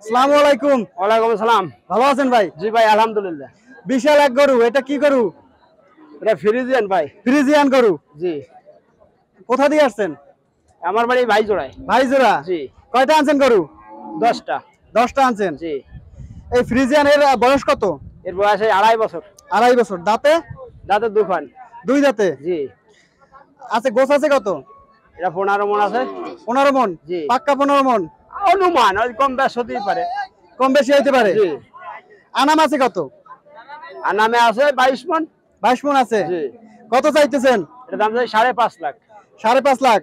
আসসালামু আলাইকুম। ওয়ালাইকুম আসসালাম। ভালো আছেন ভাই? জি ভাই, আলহামদুলিল্লাহ। বিশাল এক গরু, এটা কি গরু? এটা ফ্রিজিয়ান ভাই। ফ্রিজিয়ান গরু। জি, কোথা দিয়ে আসছেন? আমার বাড়ি ভাইজোড়ায়। ভাইজোড়া। জি, কয়টা আনছেন গরু? 10টা। 10টা আনছেন। জি, এই ফ্রিজিয়ানের বয়স কত? এর বয়স 2.5 বছর। 2.5 বছর। দাঁতে? দাঁতের দুফান। 2 দাঁতে। জি, আছে গোছ আছে কত? এটা 15 মণ আছে। 15 মণ। জি, পাক্কা 15 মণ। অনুমান ওই কম বেশ হতেই পারে। কম বেশি হইতে পারে। জি, আনাম আছে কত? আর নামে আছে 22 মণ। 22 মণ আছে। জি, কত চাইতেছেন? এটা দাম চাই 5.5 লাখ। 5.5 লাখ।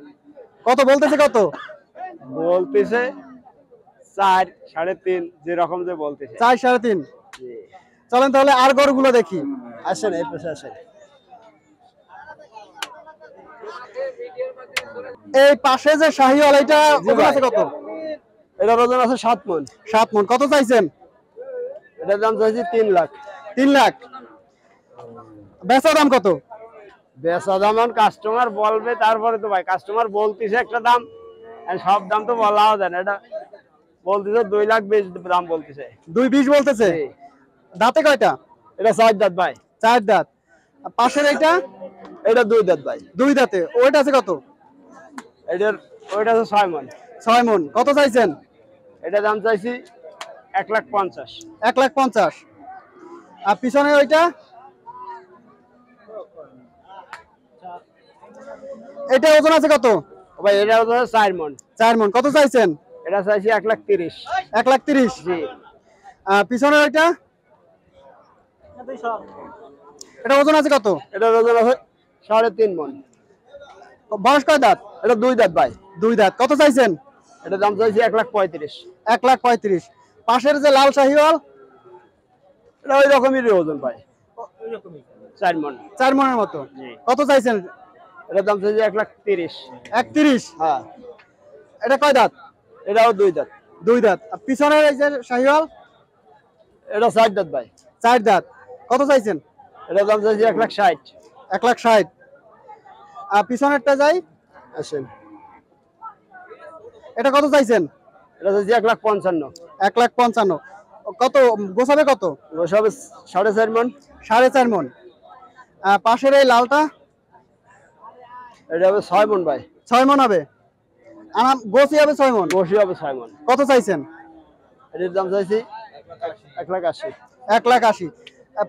কত বলতেছে কত? বলতেছে 4, 3.5, যেরকম যে বলতেছে। 4, 3.5। জি, চলেন তাহলে আর গরুগুলো দেখি। আসেন এই পাশে আসেন। এই পাশে যে শাহিওয়াল, এটা ওজন ভাই। আছে কত? এটার ওজন আছে 7 মণ। 7 মণ। কত চাইছেন? এটার দাম চাইছি 3 লাখ। 3 লাখ। বেচা দাম কত? বেচা দাম কাস্টমার বলবে, তারপরে তো ভাই কাস্টমার বলতেছে একটা দাম, আর সব দাম তো বলাও যায় না। এটা বলতেছে 2,20,000 দাম বলতেছে। 2.20 বলতেছে। জি। দাঁতে কয়টা? এটা 4 দাঁত ভাই। 4 দাঁত। আর পাশের এইটা? এটা 2 দাঁত ভাই। 2 দাঁতে। ওইটা আছে কত? এটার ওইটা আছে 6 মণ। 6 মণ। কত চাইছেন? এটা দাম চাইছি 1,50,000। 1,50,000। আর পিছনে ওইটা? এটা ওজন আছে কত? ও ভাই, এটা ওজন আছে 4 মণ। 4 মণ। কত চাইছেন? এটা চাইছি 1,30,000। 1,30,000। জি, আর পিছনে ওইটা? এটা ওজন আছে কত? এটার ওজন আছে 3.5 মণ। বয়স কয় দাঁত? এটা 2 দাঁত ভাই। 2 দাঁত। কত চাইছেন? এটা দাম চাইছি 1,35,000। 1,35,000। পাশের যে লাল শাহিওয়াল? এটা ওই রকমই ওজন ভাই। 4 মণ। 4 মণের মতো। জি, কত চাইছেন? এটার দাম চাইছি 1,30,000। 31। হ্যাঁ, এটা কয় দাঁত? এটাও 2 দাঁত। 2 দাঁত। আর পিছনের এই যে শাহিওয়াল? এটা 4 দাঁত ভাই। 4 দাঁত। কত চাইছেন? এটার দাম চাইছি 1,60,000। 1,60,000। আর পিছনেরটা যাই। আসেন, এটা কত চাইছেন? এটা চাইছি 1,55,000। 1,55,000। কত গোছাবে কত? সবে 4.5 মণ। 4.5 মণ। পাশের এই লালটা? এটা হবে 6 মণ ভাই। 6 মণ হবে। আনাম গোছি হবে 6 মণ। বসি হবে 6 মণ। কত চাইছেন? এটার দাম চাইছি 1,80,000। 1,80,000।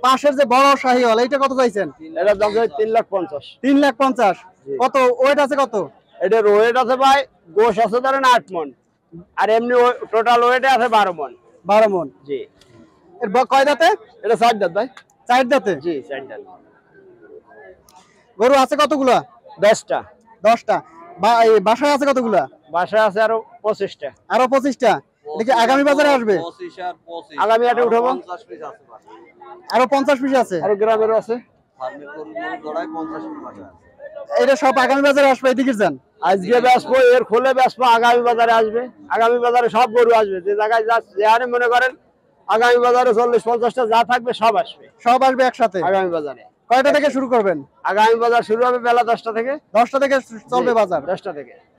পাশের যে বড় শাহিওয়াল, এইটা কত চাইছেন? এটার দাম চাইছি 3,50,000। 3,50,000। জি। কত ওয়েট আছে কত? এটার ওয়েট আছে ভাই, গোশ আছে ধরেন 8 মণ, আর এমনি টোটাল ওয়েটে আছে 12 মণ। 12 মণ। জি, এর কয় দাঁতে? এটা 4 দাঁত ভাই। 4 দাঁতে। জি, 4 দাঁত। গরু আছে কতগুলা? 10টা। 10টা। এই বাসায় আছে কতগুলা? বাসায় আছে আরো 25টা। আরো 25টা। এটা কি আগামী বাজারে আসবে? আগামী হাটে উঠাবো। আরো 50 পিস আছে। আর গ্রামেরও আছে। এটা সব আগামী বাজারে আসবে, এদিকে যান। আজকে বেচবো, এর খোলে বেচবো, আগামী বাজারে আসবে। আগামী বাজারে সব গরু আসবে, যে জায়গায় যা যেখানে মনে করেন আগামী বাজারে 40-50টা যা থাকবে সব আসবে। সব আসবে একসাথে। আগামী বাজারে কয়টা থেকে শুরু করবেন? আগামী বাজার শুরু হবে বেলা 10টা থেকে। 10টা থেকে চলবে বাজার। 10টা থেকে।